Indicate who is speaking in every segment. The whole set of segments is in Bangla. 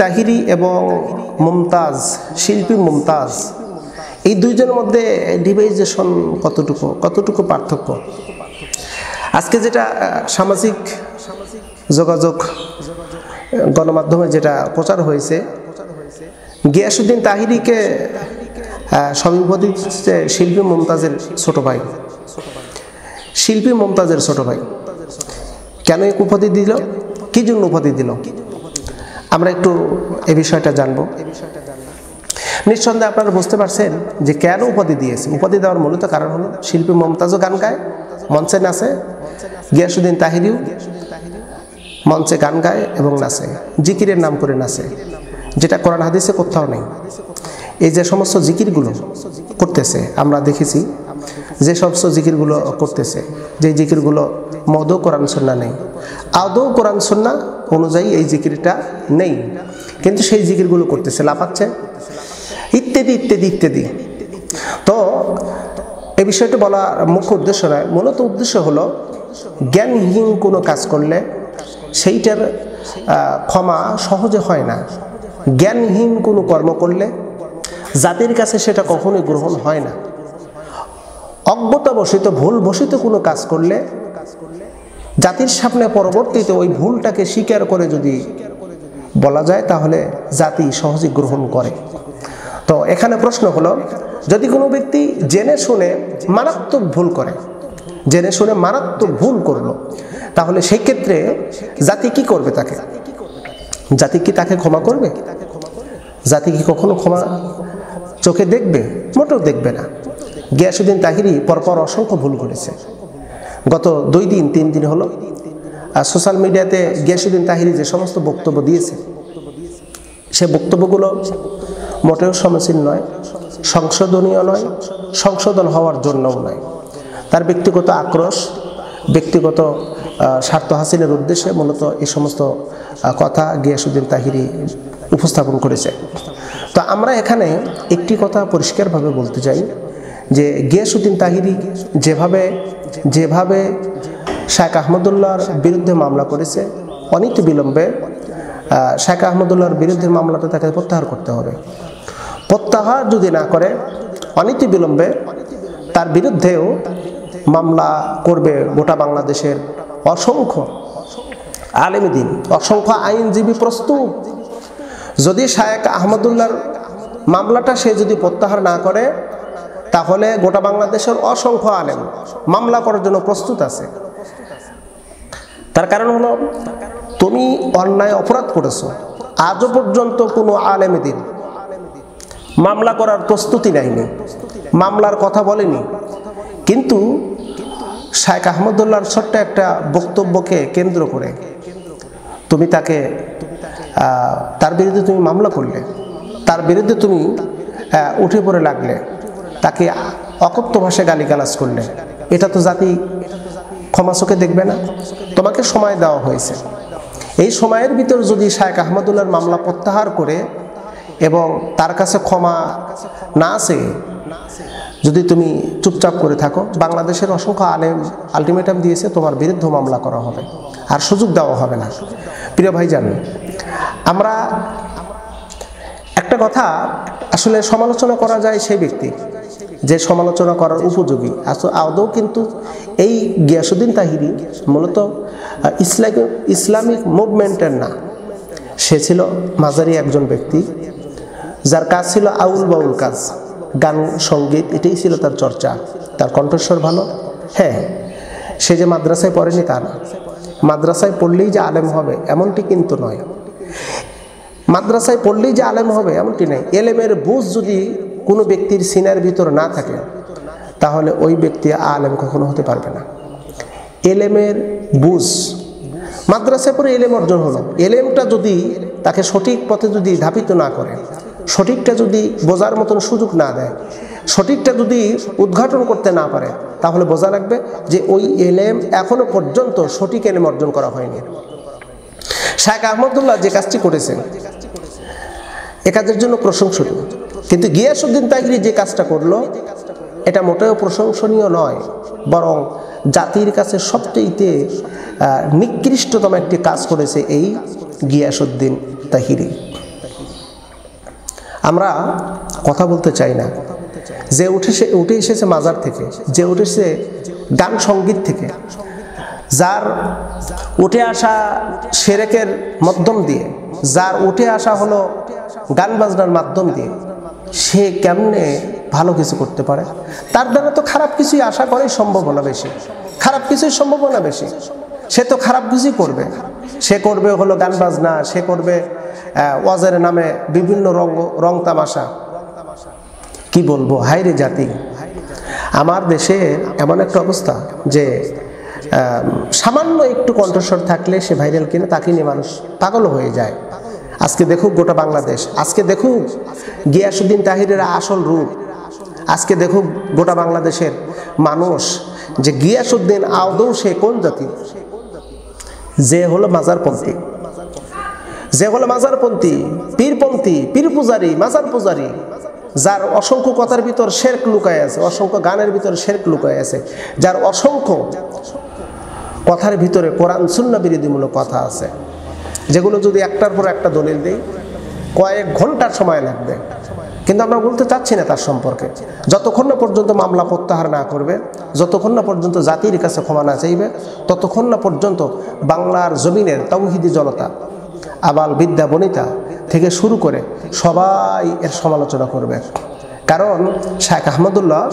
Speaker 1: তাহিরি এবং মুমতাজ, শিল্পী মুমতাজ, এই দুইজনের মধ্যে ডিভাইজেশন কতটুকু পার্থক্য? আজকে যেটা সামাজিক যোগাযোগ গণমাধ্যমে যেটা প্রচার হয়েছে, গিয়াসউদ্দিন তাহিরিকে সবই উপাধি দিচ্ছে শিল্পী মুমতাজের ছোট ভাই। শিল্পী মুমতাজের ছোট ভাই কেন এক উপাধি দিল, কি জন্য উপাধি দিল, আমরা একটু এই বিষয়টা জানবো। নিঃসন্দেহে আপনারা বুঝতে পারছেন যে কেন উপাধি দিয়েছে। উপাধি দেওয়ার মূলত কারণ হলো শিল্পী মুমতাজও গান গায়, মঞ্চে নাচে, গিয়াসউদ্দিন তাহিরিও মঞ্চে গান গায় এবং নাচে, জিকিরের নাম করে নাচে, যেটা কোরআন হাদিসে কোথাও নেই। এই যে সমস্ত জিকিরগুলো করতেছে আমরা দেখেছি, যে সমস্ত জিকিরগুলো করতেছে, যে জিকিরগুলো মদও কোরআন সুন্নাহ নেই, আদৌ কোরআন সুন্নাহ অনুযায়ী এই জিকিরটা নেই, কিন্তু সেই জিকিরগুলো করতেছে, লাফাচ্ছে, ইত্যাদি ইত্যাদি ইত্যাদি। তো এই বিষয়টা বলার মুখ্য উদ্দেশ্য নয়, মূলত উদ্দেশ্য হলো জ্ঞানহীন কোনো কাজ করলে সেইটার ক্ষমা সহজে হয় না। জ্ঞানহীন কোনো কর্ম করলে জাতির কাছে সেটা কখনোই গ্রহণ হয় না। অজ্ঞতাবশত ভুলবশত কোনো কাজ করলে জাতির সামনে পরবর্তীতে ওই ভুলটাকে স্বীকার করে যদি বলা যায় তাহলে জাতি সহজে গ্রহণ করে। তো এখানে প্রশ্ন হলো, যদি কোনো ব্যক্তি জেনে শুনে মারাত্মক ভুল করে, জেনে শুনে মারাত্মক ভুল করলো, তাহলে সেই ক্ষেত্রে জাতি কি করবে? তাকে জাতি কি তাকে ক্ষমা করবে? জাতি কি কখনো ক্ষমা চোখে দেখবে? মোটেও দেখবে না। গিয়াসউদ্দিন তাহিরি পরপর অসংখ্য ভুল করেছে। গত 2 দিন 3 দিন হলো সোশ্যাল মিডিয়াতে গিয়াসউদ্দিন তাহিরি যে সমস্ত বক্তব্য দিয়েছে, সে বক্তব্যগুলো মোটেও সমীচীন নয়, সংশোধনীয় নয়, সংশোধন হওয়ার জন্যও নয়। তার ব্যক্তিগত আক্রোশ, ব্যক্তিগত স্বার্থ হাসিলের উদ্দেশ্যে মূলত এই সমস্ত কথা গিয়াসউদ্দিন তাহিরি উপস্থাপন করেছে। তো আমরা এখানে একটি কথা পরিষ্কারভাবে বলতে চাই যে গিয়াসউদ্দিন তাহিরি যেভাবে শেখ আহমদুল্লাহর বিরুদ্ধে মামলা করেছে, অনীতি বিলম্বে শেখ আহমদুল্লাহর বিরুদ্ধে মামলাটা তাকে প্রত্যাহার করতে হবে। প্রত্যাহার যদি না করে অনীতি বিলম্বে তার বিরুদ্ধেও মামলা করবে গোটা বাংলাদেশের অসংখ্য আলেম দ্বীন, অসংখ্য আইনজীবী প্রস্তুত। যদি শেখ আহমদুল্লাহর মামলাটা সে যদি প্রত্যাহার না করে, তাহলে গোটা বাংলাদেশের অসংখ্য আলেম মামলা করার জন্য প্রস্তুত আছে। তার কারণ হলো, তুমি অন্যায় অপরাধ করেছো, আজও পর্যন্ত কোনো আলেম দ্বীন মামলা করার প্রস্তুতি নেয়নি, মামলার কথা বলেনি। কিন্তু শেখ আহমদুল্লাহর ছোট্ট একটা বক্তব্যকে কেন্দ্র করে তুমি তাকে তার বিরুদ্ধে তুমি মামলা করলে, তার বিরুদ্ধে তুমি উঠে পড়ে লাগলে, তাকে অকথ্য ভাষায় গালিগালাজ করলে, এটা তো জাতি ক্ষমা চোখে দেখবে না। তোমাকে সময় দেওয়া হয়েছে, এই সময়ের ভিতর যদি শেখ আহমদুল্লাহর মামলা প্রত্যাহার করে এবং তার কাছে ক্ষমা না আসে, যদি তুমি চুপচাপ করে থাকো, বাংলাদেশের অসংখ্য আলেম আলটিমেটাম দিয়েছে, তোমার বিরুদ্ধে মামলা করা হবে, আর সুযোগ দেওয়া হবে না। প্রিয় ভাইজান, আমরা একটা কথা আসলে সমালোচনা করা যায় সেই ব্যক্তি যে সমালোচনা করার উপযোগী। আদৌ কিন্তু এই গিয়াসউদ্দিন তাহিরি মূলত ইসলামিক মুভমেন্টের না, সে ছিল মাঝারি একজন ব্যক্তি, যার কাজ ছিল আউল বাউল কাজ, গান সঙ্গীত, এটাই ছিল তার চর্চা। তার কণ্ঠস্বর ভালো। হ্যাঁ, সে যে মাদ্রাসায় পড়েনি তা না, মাদ্রাসায় পড়লেই যে আলেম হবে এমনটি কিন্তু নয়, মাদ্রাসায় পড়লেই যে আলেম হবে এমনটি নয়। এলেমের বুঝ যদি কোনো ব্যক্তির সিনার ভিতর না থাকে, তাহলে ওই ব্যক্তি আলেম কখনো হতে পারবে না। এলেমের বুঝ, মাদ্রাসায় পড়ে এলেম অর্জন হলো, এলেমটা যদি তাকে সঠিক পথে যদি ধাবিত না করে, সঠিকটা যদি বোঝার মতন সুযোগ না দেয়, সঠিকটা যদি উদ্ঘাটন করতে না পারে, তাহলে বোঝা লাগবে যে ওই এলেম এখনো পর্যন্ত সঠিক এলেম অর্জন করা হয়নি। শেখ আহমদুল্লাহ যে কাজটি করেছেন এ কাজের জন্য প্রশংসনীয়, কিন্তু গিয়াসউদ্দিন তাহিরি যে কাজটা করলো এটা মোটেও প্রশংসনীয় নয়, বরং জাতির কাছে সবচেয়ে নিকৃষ্টতম একটি কাজ করেছে এই গিয়াসউদ্দিন তাহিরি। আমরা কথা বলতে চাই না, যে উঠে এসেছে মাজার থেকে, যে উঠেছে গান সঙ্গীত থেকে, যার উঠে আসা শিরকের মাধ্যম দিয়ে, যার উঠে আসা হলো গান বাজনার মাধ্যম দিয়ে, সে কেমনে ভালো কিছু করতে পারে? তার দ্বারা তো খারাপ কিছুই আশা করাই সম্ভাবনা বেশি, খারাপ কিছুই সম্ভাবনা বেশি। সে তো খারাপ কিছুই করবে, সে করবে হলো গান বাজনা, সে করবে ওয়াজের নামে বিভিন্ন রং তামাশা। কি বলবো, হায়রে জাতি। আমার দেশে এমন একটা অবস্থা যে সামান্য একটু কণ্ঠস্বর থাকলে সে ভাইরাল কিনে, তাকে নিয়ে মানুষ পাগল হয়ে যায়। আজকে দেখুক গোটা বাংলাদেশ, আজকে দেখুক গিয়াসউদ্দিন তাহিরের আসল রূপ, আজকে দেখুক গোটা বাংলাদেশের মানুষ যে গিয়াসউদ্দিন আদৌ সে কোন জাতি, যে হলো মাজারপন্থী, যে হলো মাজারপন্থী, পীরপন্থী, পীর পূজারী, মাজার পূজারী, যার অসংখ্য কথার ভিতর শিরক লুকায় আছে, অসংখ্য গানের ভিতর শিরক লুকায় আছে, যার অসংখ্য কথার ভিতরে কোরআন সুন্নাহ বিরোধীমূলক কথা আছে, যেগুলো যদি একটার পর একটা দলিল দেই কয়েক ঘন্টার সময় লাগবে। কিন্তু আমরা বলতে চাচ্ছি না তার সম্পর্কে। যতক্ষণ না পর্যন্ত মামলা প্রত্যাহার না করবে, যতক্ষণ না পর্যন্ত জাতির কাছে ক্ষমা না চাইবে, ততক্ষণ না পর্যন্ত বাংলার জমিনের তাওহীদি জনতা, আবাল বিদ্যা বনিতা থেকে শুরু করে সবাই এর সমালোচনা করবে। কারণ শেখ আহমদুল্লাহ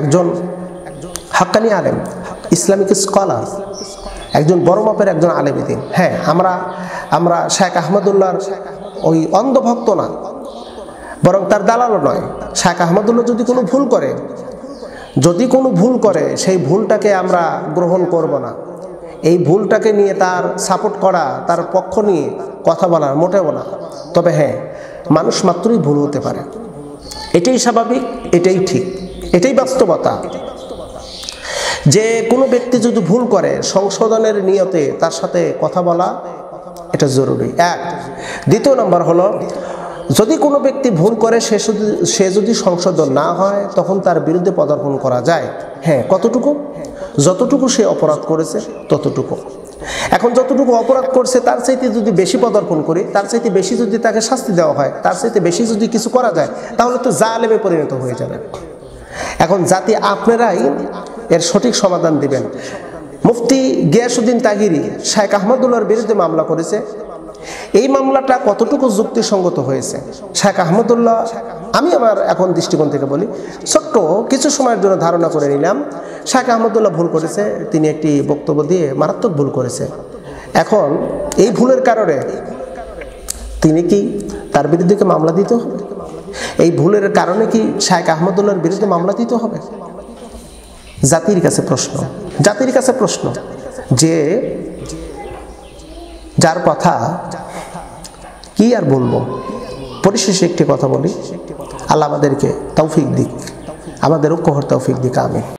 Speaker 1: একজন হাক্কানি আলেম, ইসলামিক স্কলার, একজন বড় মাপের একজন আলেমীদিন। হ্যাঁ, আমরা শেখ আহমদুল্লাহর ওই অন্ধভক্ত না, বরং তার দালালও নয়। শেখ আহমদুল্লাহ যদি কোনো ভুল করে সেই ভুলটাকে আমরা গ্রহণ করব না। এই ভুলটাকে নিয়ে তার সাপোর্ট করা, তার পক্ষ নিয়ে কথা বলার মোটেও না। তবে হ্যাঁ, মানুষ মাত্রই ভুল হতে পারে, এটাই স্বাভাবিক, এটাই ঠিক, এটাই বাস্তবতা। যে কোনো ব্যক্তি যদি ভুল করে, সংশোধনের নিয়তে তার সাথে কথা বলা এটা জরুরি। এক। দ্বিতীয় নম্বর হলো, যদি কোনো ব্যক্তি ভুল করে সে যদি সংশোধন না হয়, তখন তার বিরুদ্ধে পদার্পণ করা যায়। হ্যাঁ, কতটুকু? যতটুকু সে অপরাধ করেছে ততটুকু। এখন যতটুকু অপরাধ করছে তার চাইতে যদি বেশি পদার্পণ করি, তার চাইতে বেশি যদি তাকে শাস্তি দেওয়া হয়, তার চাইতে বেশি যদি কিছু করা যায়, তাহলে তো জালেমে পরিণত হয়ে যাবে। এখন জাতি আপনারাই এর সঠিক সমাধান দিবেন। মুফতি গিয়াসউদ্দিন তাহিরি শেখ আহমদুল্লাহর বিরুদ্ধে মামলা করেছে, এই মামলাটা কতটুকু যুক্তিসঙ্গত হয়েছে? শেখ আহমদুল্লাহ, আমি আমার এখন দৃষ্টিকোণ থেকে বলি, ছোট্ট কিছু সময়ের জন্য ধারণা করে নিলাম শেখ আহমদুল্লাহ ভুল করেছে, তিনি একটি বক্তব্য দিয়ে মারাত্মক ভুল করেছে। এখন এই ভুলের কারণে তিনি কি তার বিরুদ্ধে মামলা দিতে হবে? এই ভুলের কারণে কি শেখ আহমদুল্লাহর বিরুদ্ধে মামলা দিতে হবে? জাতির কাছে প্রশ্ন, যে যার কথা কি আর বলবো। পরিশেষে একটি কথা বলি, আল্লাহ আমাদেরকে তৌফিক দিক, আমাদের ঐক্য হওয়ার তৌফিক দিক, আমিন।